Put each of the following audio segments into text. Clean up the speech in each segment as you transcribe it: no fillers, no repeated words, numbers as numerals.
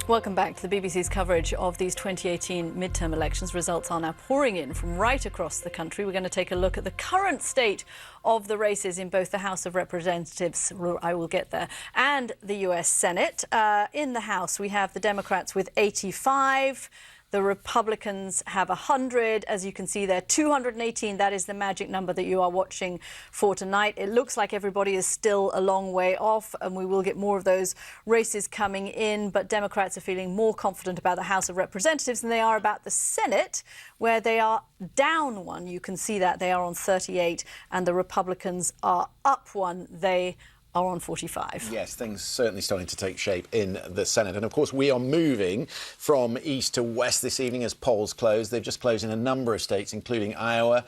Welcome back to the BBC's coverage of these 2018 midterm elections. Results are now pouring in from right across the country. We're going to take a look at the current state of the races in both the House of Representatives, I will get there, and the US Senate. In the House, we have the Democrats with 85. The Republicans have 100. As you can see there, 218. That is the magic number that you are watching for tonight. It looks like everybody is still a long way off, and we will get more of those races coming in. But Democrats are feeling more confident about the House of Representatives than they are about the Senate, where they are down one. You can see that they are on 38, and the Republicans are up one. They are on 45. Yes, things certainly starting to take shape in the Senate. And of course, we are moving from east to west this evening as polls close. They've just closed in a number of states, including Iowa,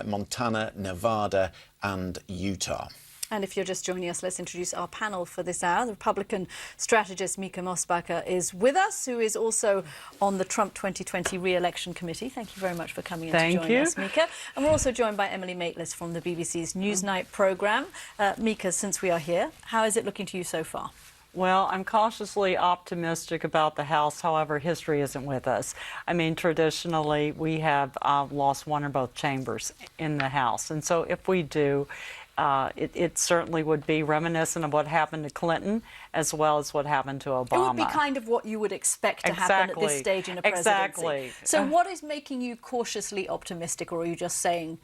Montana, Nevada and Utah. And if you're just joining us, let's introduce our panel for this hour. The Republican strategist Micamosbacher is with us, who is also on the Trump 2020 re-election committee. Thank you very much for coming in to join us, Mica. And we're also joined by Emily Maitlis from the BBC's Newsnight programme. Mica, since we are here, how is it looking to you so far? Well, I'm cautiously optimistic about the House. However, history isn't with us. I mean, traditionally, we have lost one or both chambers in the House. And so if we do, it certainly would be reminiscent of what happened to Clinton as well as what happened to Obama. It would be kind of what you would expect to happen at this stage in a presidency. Exactly. So what is making you cautiously optimistic, or are you just saying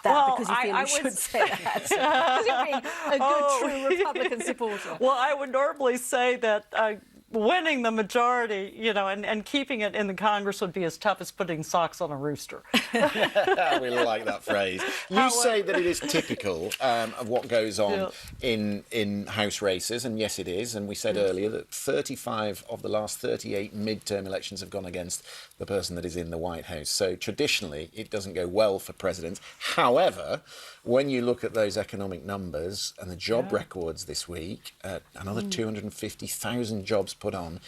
that because you feel you should say that? Because you're being a good, true Republican supporter. Well, I would normally say that winning the majority, you know, and keeping it in the Congress would be as tough as putting socks on a rooster. We like that phrase. You say that it is typical of what goes on in House races, and yes, it is. And we said earlier that 35 of the last 38 midterm elections have gone against the person that is in the White House. So traditionally, it doesn't go well for presidents. However, when you look at those economic numbers and the job records this week, another 250,000 jobs put on,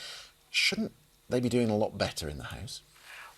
shouldn't they be doing a lot better in the House?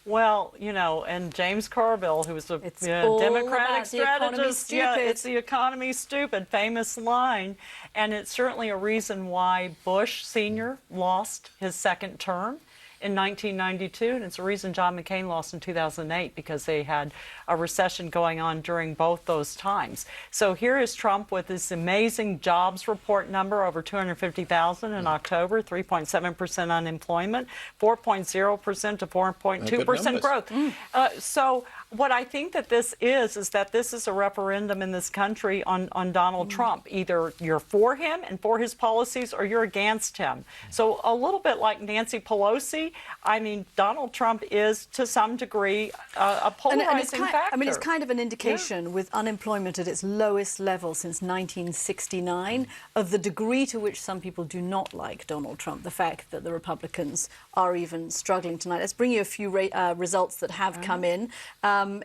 Well, you know, and James Carville, who was a Democratic strategist, it's the economy stupid, famous line. And it's certainly a reason why Bush Sr. lost his second term in 1992, and it's a reason John McCain lost in 2008, because they had a recession going on during both those times. So here is Trump with this amazing jobs report number, over 250,000 in October, 3.7% unemployment, 4.0% to 4.2% growth. So what I think that this is that this is a referendum in this country on Donald Trump. Either you're for him and for his policies, or you're against him. So a little bit like Nancy Pelosi, I mean, Donald Trump is, to some degree, a polarizing factor. I mean, it's kind of an indication, with unemployment at its lowest level since 1969, of the degree to which some people do not like Donald Trump, the fact that the Republicans are even struggling tonight. Let's bring you a few results that have come in.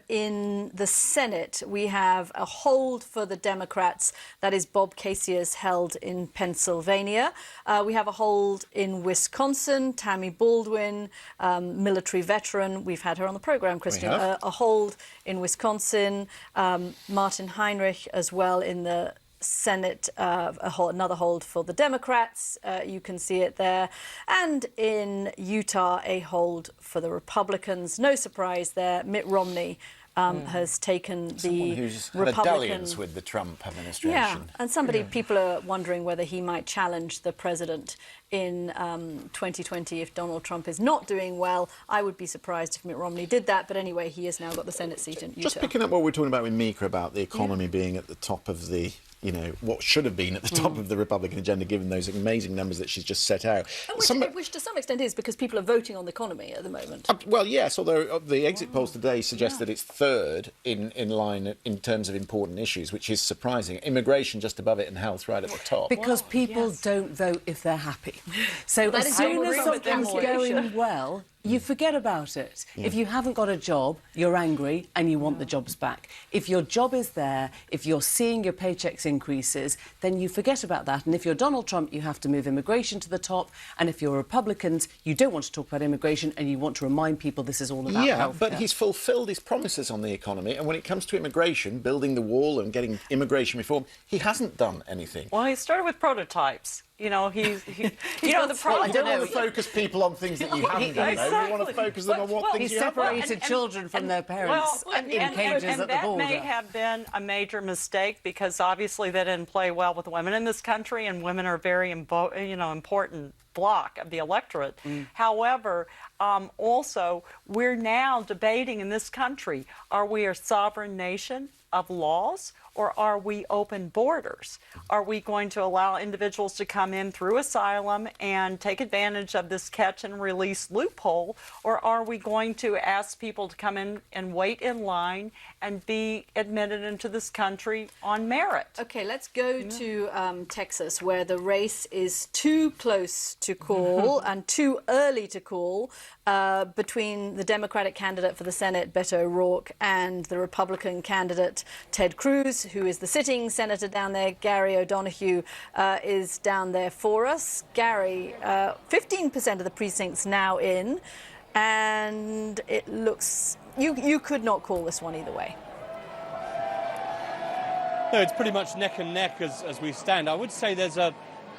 In the Senate, we have a hold for the Democrats. That is Bob Casey's held in Pennsylvania. We have a hold in Wisconsin. Tammy Baldwin, military veteran. We've had her on the programme, Christian. A hold in Wisconsin. Martin Heinrich as well in the Senate, another hold for the Democrats. You can see it there. And in Utah, a hold for the Republicans. No surprise there. Mitt Romney has taken the who's Republican... had a dalliance with the Trump administration. Yeah, and people are wondering whether he might challenge the president in 2020 if Donald Trump is not doing well. I would be surprised if Mitt Romney did that, but anyway, he has now got the Senate seat in Utah. Just picking up what we're talking about with Mica about the economy being at the top of the, you know, what should have been at the top of the Republican agenda, given those amazing numbers that she's just set out. Which to some extent is because people are voting on the economy at the moment. Well, yes, although the exit polls today suggest that it's third in line in terms of important issues, which is surprising. Immigration just above it and health right at the top. Because people don't vote if they're happy. So as soon as something's going well, you forget about it. If you haven't got a job, you're angry and you want the jobs back. If your job is there, if you're seeing your paychecks increases, then you forget about that. And if you're Donald Trump, you have to move immigration to the top. And if you're Republicans, you don't want to talk about immigration and you want to remind people this is all about health. But he's fulfilled his promises on the economy. And when it comes to immigration, building the wall and getting immigration reform, he hasn't done anything. Well, he started with prototypes. You know, the problem. I don't want to focus people on things that you haven't done. Exactly. You want to focus them on what things you have done. He separated children from their parents in cages at the border. That may have been a major mistake because obviously they didn't play well with women in this country, and women are a very important block of the electorate. However, also we're now debating in this country: are we a sovereign nation of laws, or are we open borders? Are we going to allow individuals to come in through asylum and take advantage of this catch and release loophole, or are we going to ask people to come in and wait in line and be admitted into this country on merit? Okay, let's go to Texas, where the race is too close to call and too early to call between the Democratic candidate for the Senate, Beto O'Rourke, and the Republican candidate, Ted Cruz, who is the sitting senator down there. Gary O'Donoghue is down there for us. Gary, 15% of the precincts now in, and it looks... You could not call this one either way. No, it's pretty much neck and neck as we stand. I would say there's the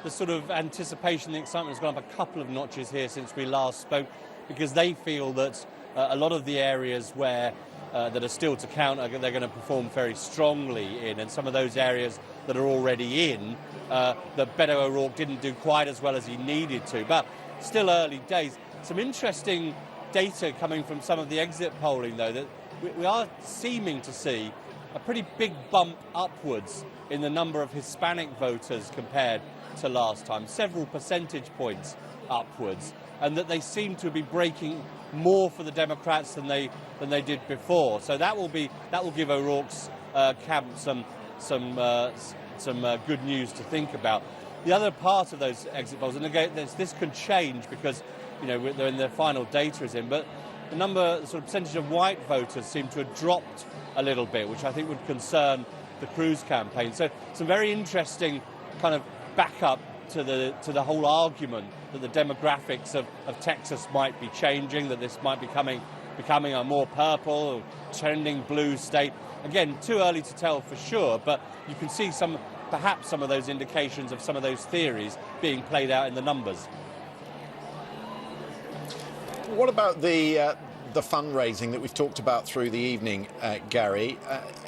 sort of anticipation, the excitement has gone up a couple of notches here since we last spoke, because they feel that a lot of the areas where that are still to count, they're going to perform very strongly in, and some of those areas that are already in, that Beto O'Rourke didn't do quite as well as he needed to, but still early days. Some interesting data coming from some of the exit polling, though, that we are seeming to see a pretty big bump upwards in the number of Hispanic voters compared to last time, several percentage points upwards, and that they seem to be breaking more for the Democrats than they did before. So that will give O'Rourke's camp some good news to think about. The other part of those exit polls, and again, this could change because they're in their final data is in, but the sort of percentage of white voters seem to have dropped a little bit, which I think would concern the Cruz campaign. So some very interesting kind of backup to the whole argument that the demographics of Texas might be changing, that this might be becoming a more purple or trending blue state. Again, too early to tell for sure, but you can see perhaps some of those indications of some of those theories being played out in the numbers. What about the fundraising that we've talked about through the evening, Gary?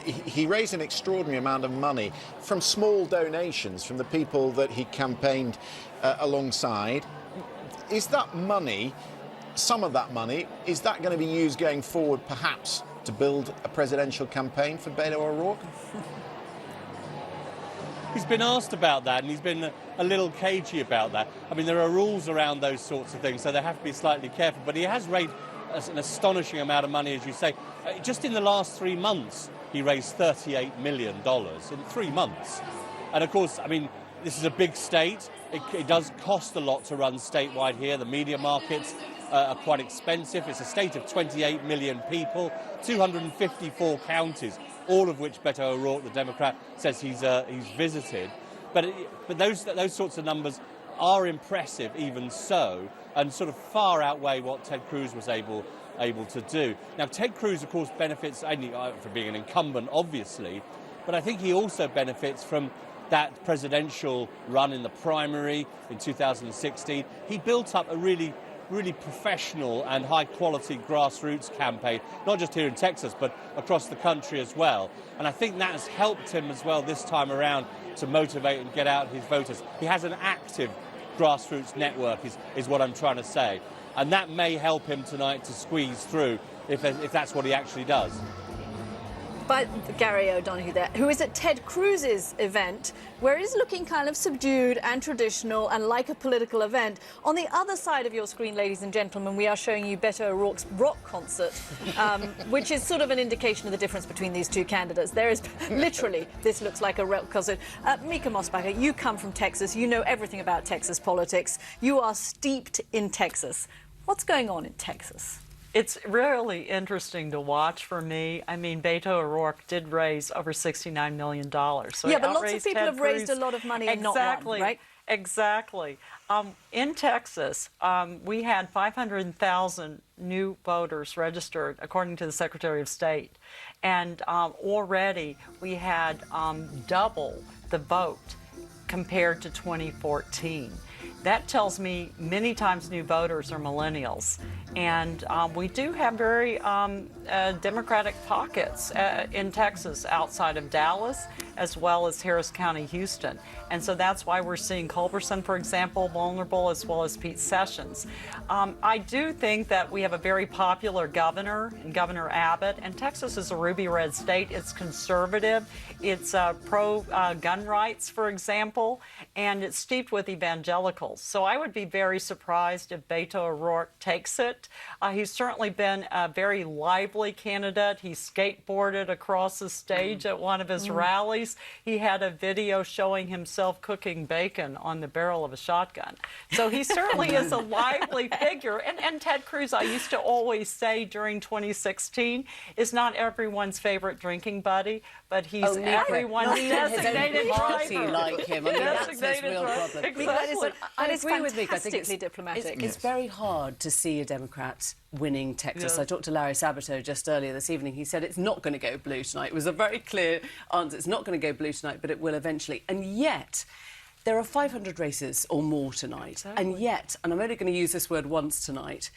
He raised an extraordinary amount of money from small donations from the people that he campaigned alongside. Is that money, some of that money, is that going to be used going forward perhaps to build a presidential campaign for Beto O'Rourke? He's been asked about that, and he's been a little cagey about that. I mean, there are rules around those sorts of things, so they have to be slightly careful. But he has raised an astonishing amount of money, as you say. Just in the last 3 months, he raised $38 million in 3 months. And, of course, I mean, this is a big state. It does cost a lot to run statewide here. The media markets are quite expensive. It's a state of 28 million people, 254 counties, all of which Beto O'Rourke, the Democrat, says he's visited. But those sorts of numbers are impressive, even so, and sort of far outweigh what Ted Cruz was able to do. Now, Ted Cruz, of course, benefits only from being an incumbent, obviously, but I think he also benefits from that presidential run in the primary in 2016. He built up a really professional and high-quality grassroots campaign, not just here in Texas, but across the country as well. And I think that has helped him as well this time around to motivate and get out his voters. He has an active grassroots network, is what I'm trying to say. And that may help him tonight to squeeze through if that's what he actually does. But Gary O'Donoghue there, who is at Ted Cruz's event, where it is looking kind of subdued and traditional and like a political event. On the other side of your screen, ladies and gentlemen, we are showing you Beto O'Rourke's rock concert, which is sort of an indication of the difference between these two candidates. There is literally, this looks like a rock concert. Mica Mosbacher, you come from Texas. You know everything about Texas politics. You are steeped in Texas. What's going on in Texas? It's really interesting to watch for me. I mean, Beto O'Rourke did raise over $69 million. So yeah, but lots of people have raised a lot of money and not won, right? Exactly. In Texas, we had 500,000 new voters registered, according to the Secretary of State. And already we had double the vote compared to 2014. That tells me many times new voters are millennials. And we do have very Democratic pockets in Texas outside of Dallas, as well as Harris County, Houston. And so that's why we're seeing Culberson, for example, vulnerable, as well as Pete Sessions. I do think that we have a very popular governor, Governor Abbott, and Texas is a ruby red state. It's conservative. It's pro-gun rights, for example, and it's steeped with evangelicals. So I would be very surprised if Beto O'Rourke takes it. He's certainly been a very lively candidate. He skateboarded across the stage at one of his rallies. He had a video showing himself cooking bacon on the barrel of a shotgun. So he certainly is a lively figure. And Ted Cruz, I used to always say during 2016, is not everyone's favorite drinking buddy, but he's everyone's designated driver. Like him. I mean, that's his real problem. Exactly. I agree with Mica. I think Fantastically diplomatic. It's very hard to see a Democrat winning Texas. Yeah. I talked to Larry Sabato just earlier this evening. He said it's not going to go blue tonight. It was a very clear answer. It's not going to go blue tonight, but it will eventually. And yet, there are 500 races or more tonight. Exactly. And yet, and I'm only going to use this word once tonight,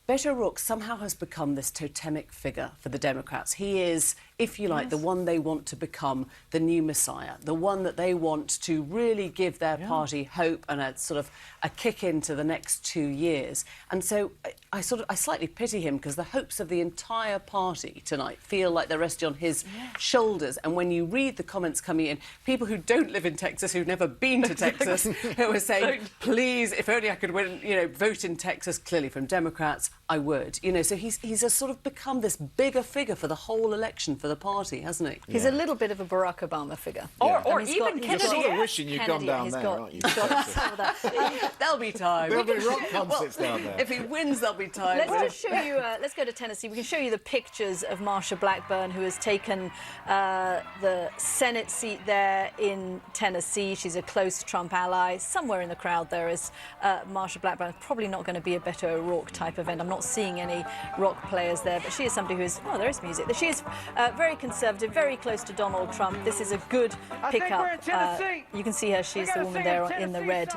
Beto O'Rourke somehow has become this totemic figure for the Democrats. He is, if you like, the one they want to become the new Messiah, the one that they want to really give their party hope and a sort of a kick into the next 2 years. And so I slightly pity him because the hopes of the entire party tonight feel like they're resting on his shoulders. And when you read the comments coming in, people who don't live in Texas, who've never been to Texas, who are saying, please, if only I could win, vote in Texas, clearly from Democrats, I would. So he's a sort of become this bigger figure for the whole election for the party, hasn't he? He's a little bit of a Barack Obama figure. Or And even You're Kennedy. sort of wishing you'd gone Kennedy, down he's there, got- aren't you? he's got some of that. There'll be time. There'll be rock concerts down there. If he wins, there'll be time. Let's just show you. Let's go to Tennessee. We can show you the pictures of Marsha Blackburn, who has taken the Senate seat there in Tennessee. She's a close Trump ally. Somewhere in the crowd there is Marsha Blackburn. Probably not going to be a Beto O'Rourke type event. I'm not seeing any rock players there, but she is somebody who is. Oh, there is music. She is very conservative, very close to Donald Trump. This is a good pickup. You can see her. She's the woman there in the red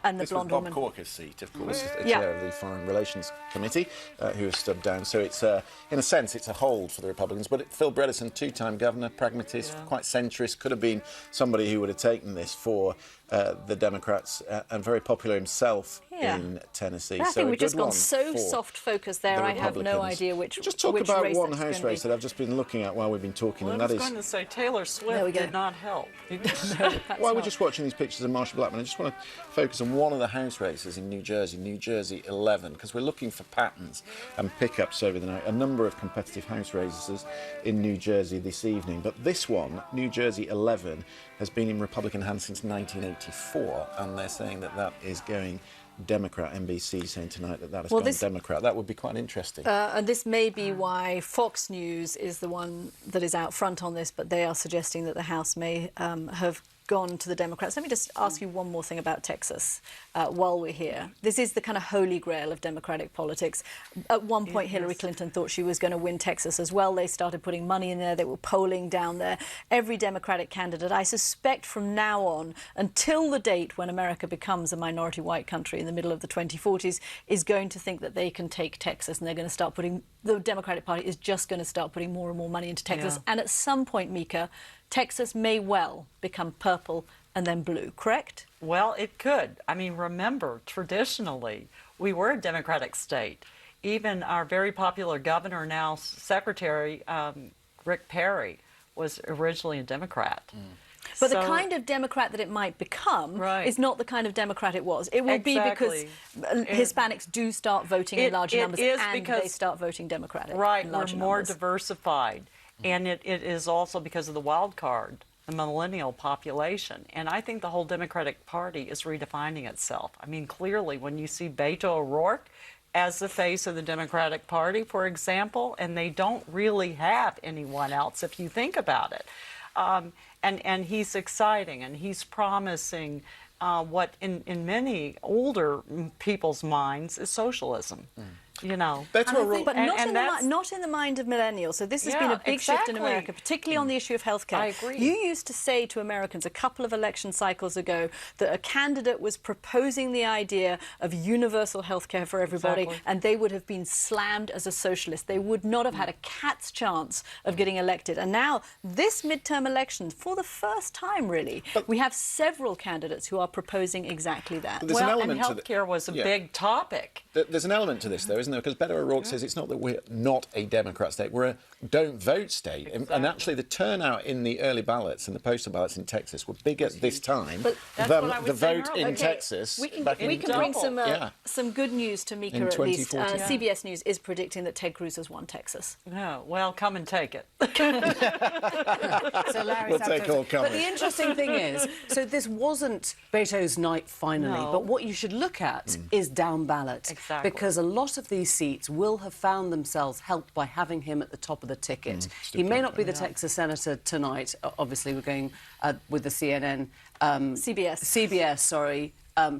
and the this blonde was Bob woman. Corker's seat, of course, the chair of the Foreign Relations Committee, who has stood down. So it's, in a sense, it's a hold for the Republicans. But Phil Bredesen, two-time governor, pragmatist, quite centrist, could have been somebody who would have taken this for the Democrats, and very popular himself in Tennessee. I so think we've just gone one so for soft focused there. the I have no Republicans. idea which. Just talk which about race one that's House gonna race be. that I've just been looking at while we've been talking, Well, and I that was is. going to say Taylor we Swift go. did not help. While we're just watching these pictures of Marsha Blackburn, I just want to focus on one of the House races in New Jersey 11, because we're looking for patterns and pickups over the night. A number of competitive House races in New Jersey this evening, but this one, New Jersey 11, has been in Republican hands since 1984, and they're saying that that is going Democrat. NBC saying tonight that has gone Democrat. That would be quite interesting. And this may be why Fox News is the one that is out front on this, but they are suggesting that the House may have gone to the Democrats. Let me just ask you one more thing about Texas while we're here. This is the kind of holy grail of Democratic politics. At one point, Hillary Clinton thought she was going to win Texas as well. They started putting money in there. They were polling down there. Every Democratic candidate, I suspect from now on, until the date when America becomes a minority white country in the middle of the 2040s, is going to think that they can take Texas, and they're going to start putting, the Democratic Party is just going to start putting more and more money into Texas. And at some point, Mica, Texas may well become purple and then blue, correct? Well, it could. I mean, remember, traditionally, we were a Democratic state. Even our very popular governor, now Secretary, Rick Perry, was originally a Democrat. But the kind of Democrat that it might become is not the kind of Democrat it was. It will be because Hispanics do start voting in larger numbers and they start voting Democratic. Right, in we're larger more numbers. diversified. And it is also because of the wild card, the millennial population. And I think the whole Democratic Party is redefining itself. I mean, clearly, when you see Beto O'Rourke as the face of the Democratic Party, for example, and they don't really have anyone else, if you think about it. And he's exciting, and he's promising what in many older people's minds is socialism. you know. But not in the mind of millennials. So this has been a big shift in America, particularly on the issue of healthcare. I agree. You used to say to Americans a couple of election cycles ago that a candidate was proposing the idea of universal healthcare for everybody, and they would have been slammed as a socialist. They would not have had a cat's chance of getting elected. And now, this midterm election, for the first time, really, we have several candidates who are proposing exactly that. Well, and healthcare was a big topic. There's an element to this, though, isn't there? Because Beto O'Rourke says it's not that we're not a Democrat state, we're a don't-vote state. Exactly. And actually, the turnout in the early ballots and the postal ballots in Texas were bigger this time than the vote in Texas. We can bring some good news to Mica, at least. CBS News is predicting that Ted Cruz has won Texas. Oh, well, come and take it. So Larry, we'll take all comers. But the interesting thing is, so this wasn't Beto's night finally, but what you should look at is down ballot. Exactly. Because a lot of these seats will have found themselves helped by having him at the top of the ticket. He may not be the Texas senator tonight. Obviously, we're going with the CNN... CBS,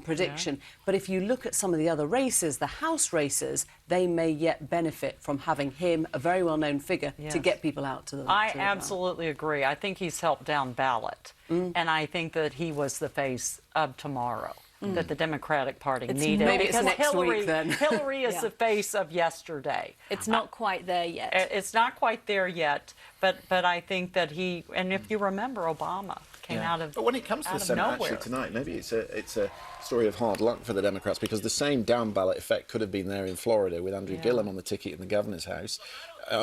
prediction. But if you look at some of the other races, the House races, they may yet benefit from having him, a very well-known figure, to get people out to the I absolutely agree. I think he's helped down ballot. And I think that he was the face of tomorrow. That the Democratic Party needed. Maybe it's next Hillary, week, then. Hillary is the face of yesterday. It's not quite there yet. It's not quite there yet, but I think that he, and if you remember, Obama came out of But when it comes to the Senate, nowhere. actually, tonight, maybe it's a story of hard luck for the Democrats, because the same down-ballot effect could have been there in Florida with Andrew Gillum on the ticket in the governor's house,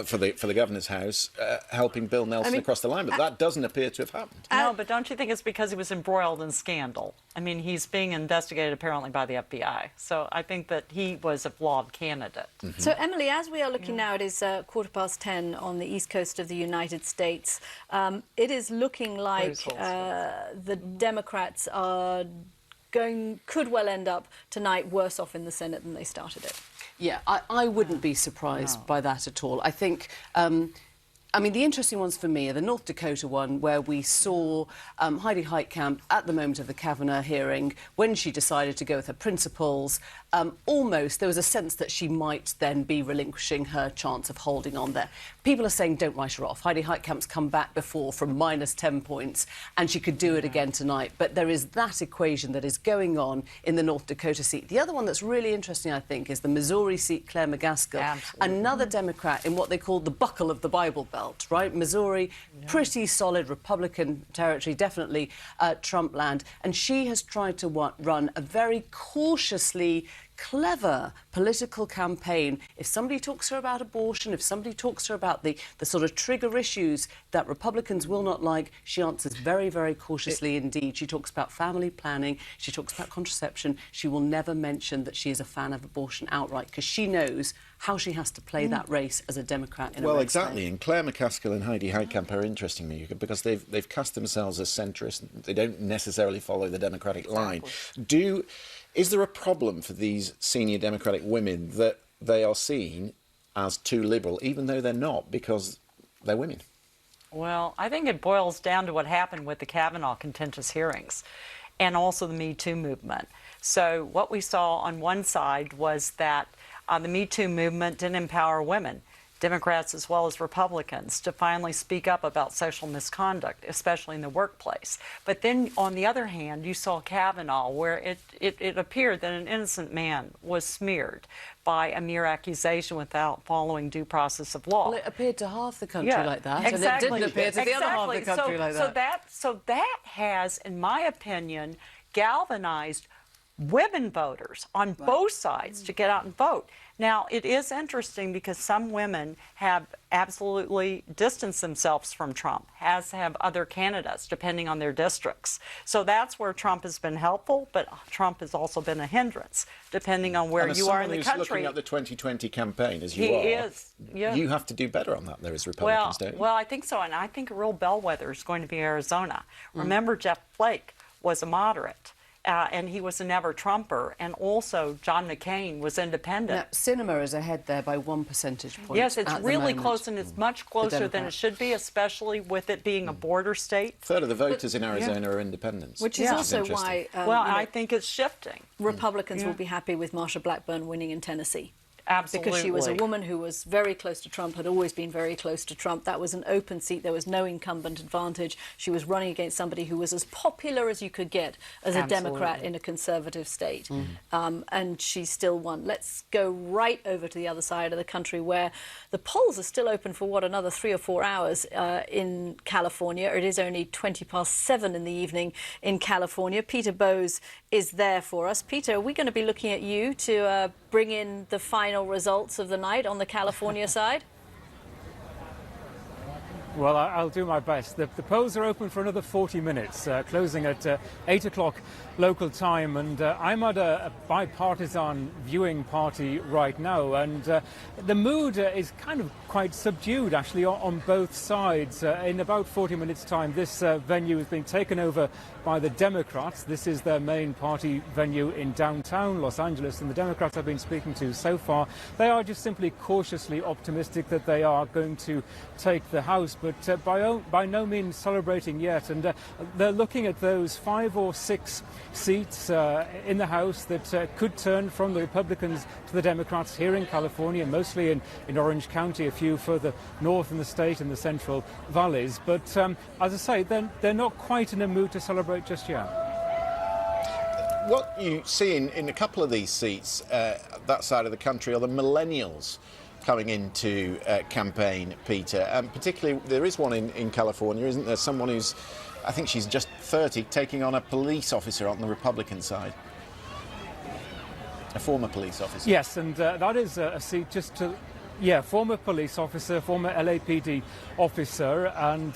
for the governor's house, helping Bill Nelson across the line. But that doesn't appear to have happened. No, but don't you think it's because he was embroiled in scandal? I mean, he's being investigated apparently by the FBI. So I think that he was a flawed candidate. So, Emily, as we are looking now, it is 10:15 on the east coast of the United States. It is looking like the Democrats are could well end up tonight worse off in the Senate than they started it. Yeah, I wouldn't be surprised by that at all. I think... I mean, the interesting ones for me are the North Dakota one, where we saw Heidi Heitkamp at the moment of the Kavanaugh hearing, when she decided to go with her principles, almost there was a sense that she might then be relinquishing her chance of holding on there. People are saying don't write her off. Heidi Heitkamp's come back before from minus 10 points, and she could do it again tonight. But there is that equation that is going on in the North Dakota seat. The other one that's really interesting, I think, is the Missouri seat, Claire McCaskill, another Democrat in what they call the buckle of the Bible Belt, right? Missouri, pretty solid Republican territory, definitely Trump land. And she has tried to run a very cautiously clever political campaign. If somebody talks to her about abortion, if somebody talks to her about the sort of trigger issues that Republicans will not like, she answers very, very cautiously indeed. She talks about family planning, she talks about contraception. She will never mention that she is a fan of abortion outright, because she knows how she has to play that race as a Democrat in a red exactly. state. And Claire McCaskill and Heidi Heitkamp are interesting me because they've cast themselves as centrist. They don't necessarily follow the Democratic line. Is there a problem for these senior Democratic women that they are seen as too liberal, even though they're not, because they're women? Well, I think it boils down to what happened with the Kavanaugh contentious hearings and also the Me Too movement. So what we saw on one side was that the Me Too movement didn't empower women, Democrats as well as Republicans, to finally speak up about sexual misconduct, especially in the workplace. But then, on the other hand, you saw Kavanaugh, where it appeared that an innocent man was smeared by a mere accusation without following due process of law. Well, it appeared to half the country like that, exactly. and it didn't appear to the other half of the country like that. So that has, in my opinion, galvanized women voters on both sides to get out and vote. Now, it is interesting because some women have absolutely distanced themselves from Trump, as have other candidates, depending on their districts. So that's where Trump has been helpful, but Trump has also been a hindrance, depending on where you are in the country. Looking at the 2020 campaign, as you you have to do better on that, though, as Republicans, don't you? Well, I think so, and I think a real bellwether is going to be Arizona. Remember, Jeff Flake was a moderate. And he was a never-Trumper, and also John McCain was independent. Now, Sinema is ahead there by 1 percentage point. Yes, it's really close, and it's much closer than it should be, especially with it being a border state. A third of the voters in Arizona are independents. Which is also why... I think it's shifting. Republicans will be happy with Marsha Blackburn winning in Tennessee. Absolutely. Because she was a woman who was very close to Trump, had always been very close to Trump. That was an open seat. There was no incumbent advantage. She was running against somebody who was as popular as you could get as a Democrat in a conservative state. And she still won. Let's go right over to the other side of the country where the polls are still open for, what, another 3 or 4 hours in California. It is only 7:20 in the evening in California. Peter Bowes is there for us. Peter, are we going to be looking at you to bring in the final results of the night on the California side? Well, I'll do my best. The polls are open for another 40 minutes, closing at 8 o'clock local time. And I'm at a bipartisan viewing party right now. And the mood is kind of quite subdued, actually, on both sides. In about 40 minutes' time, this venue is being taken over by the Democrats. This is their main party venue in downtown Los Angeles. And the Democrats I've been speaking to so far, they are just simply cautiously optimistic that they are going to take the House, but by no means celebrating yet. And they're looking at those 5 or 6 seats in the House that could turn from the Republicans to the Democrats here in California, mostly in Orange County, a few further north in the state, in the Central Valleys. But as I say, they're not quite in a mood to celebrate just yet. What you see in a couple of these seats, that side of the country, are the millennials coming into campaign, Peter. And particularly, there is one in California, isn't there? Someone who's, I think she's just 30, taking on a police officer on the Republican side. A former police officer. Yes, and that is a seat just to... Yeah, former police officer, former LAPD officer, and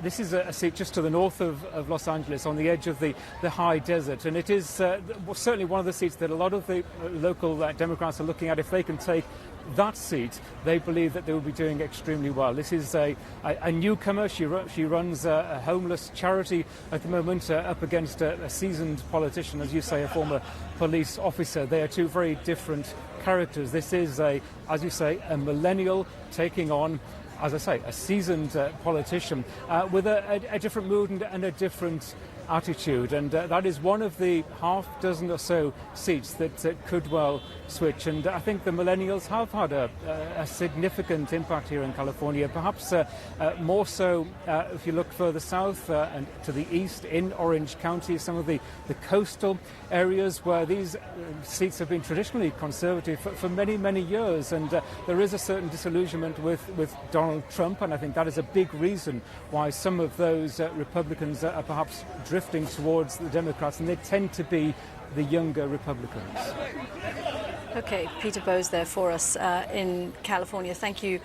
this is a seat just to the north of Los Angeles, on the edge of the high desert. And it is certainly one of the seats that a lot of the local Democrats are looking at. If they can take that seat, they believe that they will be doing extremely well. This is a newcomer. She runs a homeless charity at the moment, up against a seasoned politician, as you say, a former police officer. They are two very different characters. This is, as you say, a millennial taking on, as I say, a seasoned politician with a different mood and a different attitude, and that is one of the half dozen or so seats that could well switch. And I think the millennials have had a significant impact here in California, perhaps more so if you look further south and to the east in Orange County, some of the coastal areas where these seats have been traditionally conservative for many, many years. And there is a certain disillusionment with Donald Trump, and I think that is a big reason why some of those Republicans are perhaps drifting towards the Democrats, and they tend to be the younger Republicans. OK, Peter Bowes there for us in California. Thank you,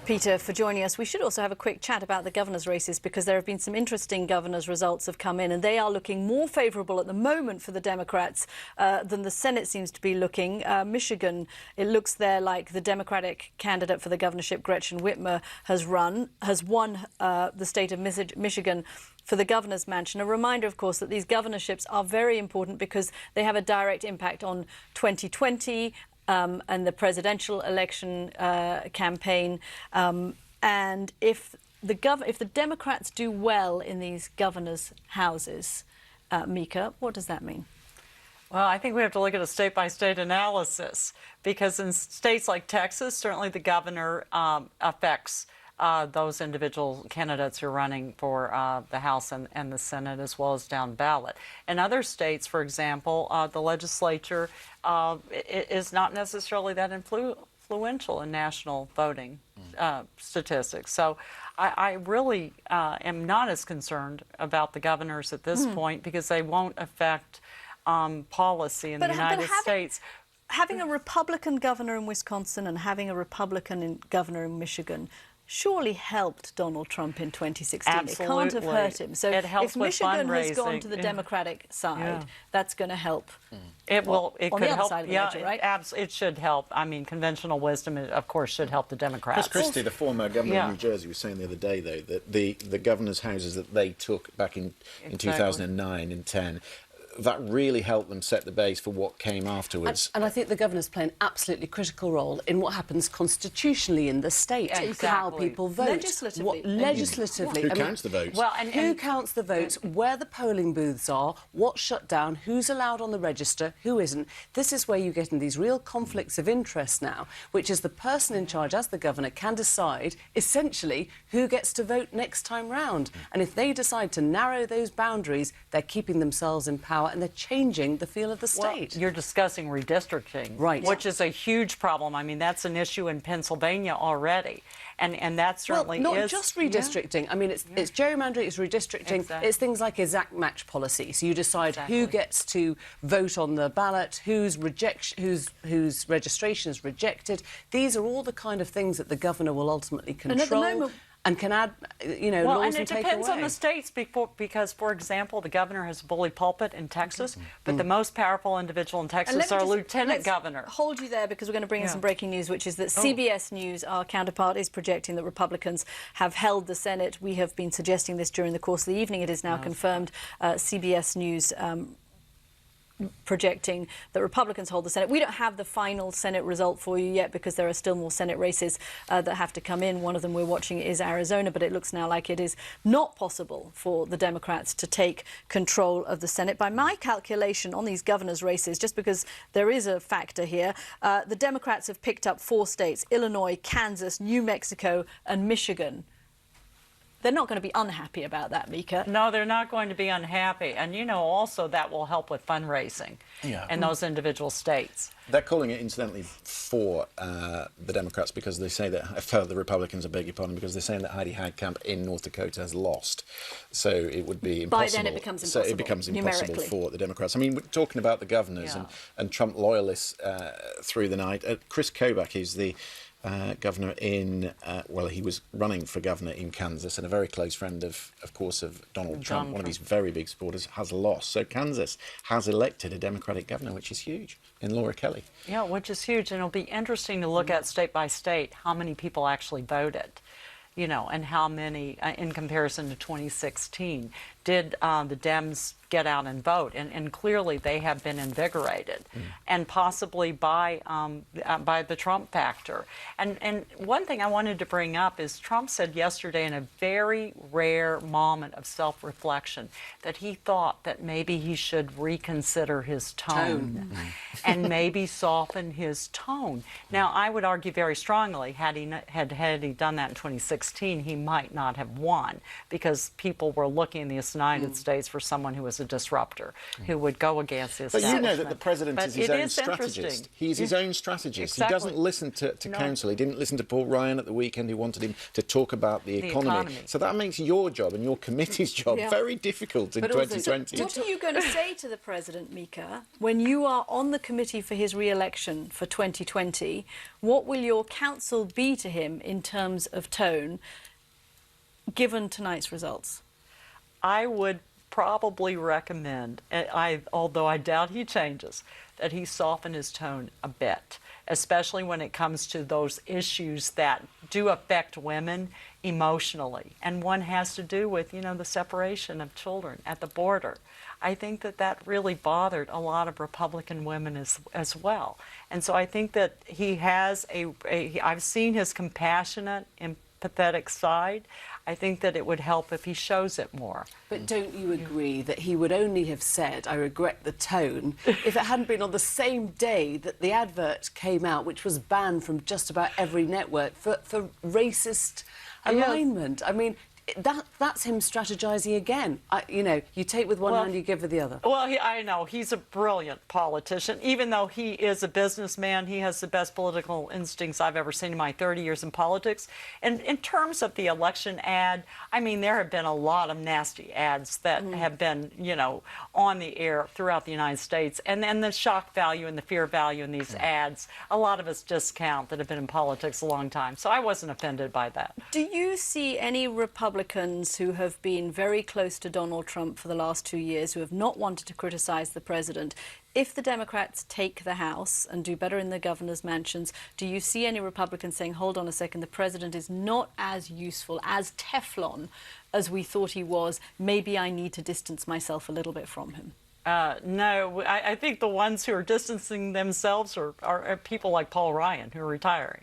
Peter, for joining us. We should also have a quick chat about the governor's races, because there have been some interesting governor's results have come in, and they are looking more favourable at the moment for the Democrats than the Senate seems to be looking. Michigan, it looks there like the Democratic candidate for the governorship, Gretchen Whitmer, has won the state of Michigan for the governor's mansion. A reminder, of course, that these governorships are very important because they have a direct impact on 2020 and the presidential election campaign. And if the Democrats do well in these governors' houses, Mica, what does that mean? Well, I think we have to look at a state-by-state analysis, because in states like Texas, certainly the governor affects those individual candidates who are running for the House and the Senate, as well as down ballot. In other states, for example, the legislature is not necessarily that influential in national voting statistics. So I really am not as concerned about the governors at this point, because they won't affect policy in the United States. Having a Republican governor in Wisconsin and having a Republican governor in Michigan surely helped Donald Trump in 2016. Absolutely. It can't have hurt him. So if Michigan has gone to the Democratic side, that's going to help. It will. It on could the other help. side of the ledger, right? It should help. I mean, conventional wisdom, of course, should help the Democrats. Chris Christie, the former governor of New Jersey, was saying the other day, though, that the governor's houses that they took back in 2009 and 10, that really helped them set the base for what came afterwards. And I think the governor's play an absolutely critical role in what happens constitutionally in the state, Exactly. how people vote. Legislatively. Who counts the votes? Well, Who counts the votes, where the polling booths are, what's shut down, who's allowed on the register, who isn't. This is where you get in these real conflicts of interest now, which is the person in charge, as the governor, can decide, essentially, who gets to vote next time round. And if they decide to narrow those boundaries, they're keeping themselves in power and they're changing the feel of the state. Well, you're discussing redistricting, right? Which is a huge problem. I mean, that's an issue in Pennsylvania already, and that certainly not is just redistricting. I mean, it's gerrymandering, it's redistricting, Exactly. it's things like exact match policy. So you decide who gets to vote on the ballot, whose registration is rejected. These are all the kind of things that the governor will ultimately control. And at the moment, and can add, well, laws and it take depends away. on the states because, for example, the governor has a bully pulpit in Texas, but the most powerful individual in Texas are lieutenant governor. Hold you there because we're going to bring in some breaking news, which is that CBS News, our counterpart, is projecting that Republicans have held the Senate. We have been suggesting this during the course of the evening. It is now confirmed. CBS News projecting that Republicans hold the Senate. We don't have the final Senate result for you yet because there are still more Senate races that have to come in. One of them we're watching is Arizona, but it looks now like it is not possible for the Democrats to take control of the Senate. By my calculation on these governor's races, just because there is a factor here, the Democrats have picked up 4 states: Illinois, Kansas, New Mexico and Michigan. They're not going to be unhappy about that, Mica. No, they're not going to be unhappy. And, you know, also that will help with fundraising in those individual states. They're calling it, incidentally, for the Democrats because they say that, for the Republicans, I beg your pardon, because they're saying that Heidi Heitkamp in North Dakota has lost. So it would be impossible. By then it becomes impossible. So it becomes impossible numerically for the Democrats. I mean, we're talking about the governors and Trump loyalists through the night. Chris Kobach is the governor in, well, he was running for governor in Kansas, and a very close friend, of course, of Donald Trump, one of his very big supporters, has lost. So Kansas has elected a Democratic governor, which is huge, in Laura Kelly. Yeah, which is huge. And it'll be interesting to look at state by state how many people actually voted, you know, and how many, in comparison to 2016, did the Dems get out and vote? And clearly they have been invigorated, and possibly by the Trump factor. And one thing I wanted to bring up is Trump said yesterday, in a very rare moment of self-reflection, that he thought that maybe he should reconsider his tone. And maybe soften his tone. Now, I would argue very strongly, had he done that in 2016, he might not have won, because people were looking in the United States for someone who was a disruptor, who would go against the establishment. But you know that the president is his own strategist. He's his own strategist. Exactly. He doesn't listen to counsel. He didn't listen to Paul Ryan at the weekend, who wanted him to talk about the economy. So that makes your job and your committee's job very difficult in 2020. What are you going to say to the president, Mica, when you are on the committee for his re-election for 2020? What will your counsel be to him in terms of tone, given tonight's results? I would probably recommend, although I doubt he changes, that he soften his tone a bit, especially when it comes to those issues that do affect women emotionally. And one has to do with, you know, the separation of children at the border. I think that really bothered a lot of Republican women as well. And so I think that he has I've seen his compassionate, empathetic side. I think that it would help if he shows it more. But don't you agree that he would only have said, "I regret the tone," if it hadn't been on the same day that the advert came out, which was banned from just about every network for racist alignment? I mean, that's him strategizing again. You know, you take with one hand, you give with the other. Well, I know he's a brilliant politician. Even though he is a businessman, he has the best political instincts I've ever seen in my 30 years in politics. And in terms of the election ad, I mean, there have been a lot of nasty ads that have been, you know, on the air throughout the United States. And then the shock value and the fear value in these ads, a lot of us discount that have been in politics a long time. So I wasn't offended by that. Do you see any Republicans who have been very close to Donald Trump for the last 2 years, who have not wanted to criticize the president, if the Democrats take the House and do better in the governor's mansions, do you see any Republicans saying, hold on a second, the president is not as useful, as Teflon as we thought he was, maybe I need to distance myself a little bit from him? No, I think the ones who are distancing themselves are people like Paul Ryan, who are retiring,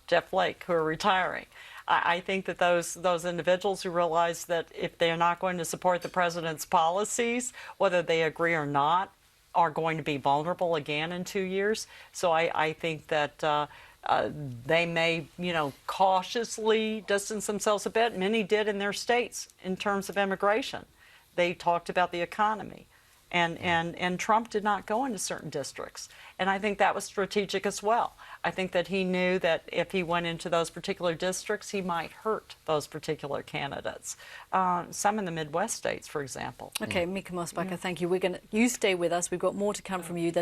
Jeff Flake, who are retiring. I think that those individuals who realize that if they're not going to support the president's policies, whether they agree or not, are going to be vulnerable again in 2 years. So I think that they may, cautiously distance themselves a bit. Many did in their states in terms of immigration. They talked about the economy. And Trump did not go into certain districts. And I think that was strategic as well. I think that he knew that if he went into those particular districts, he might hurt those particular candidates. Some in the Midwest states, for example. Okay, Micamosbacher, thank you. You stay with us. We've got more to come from you.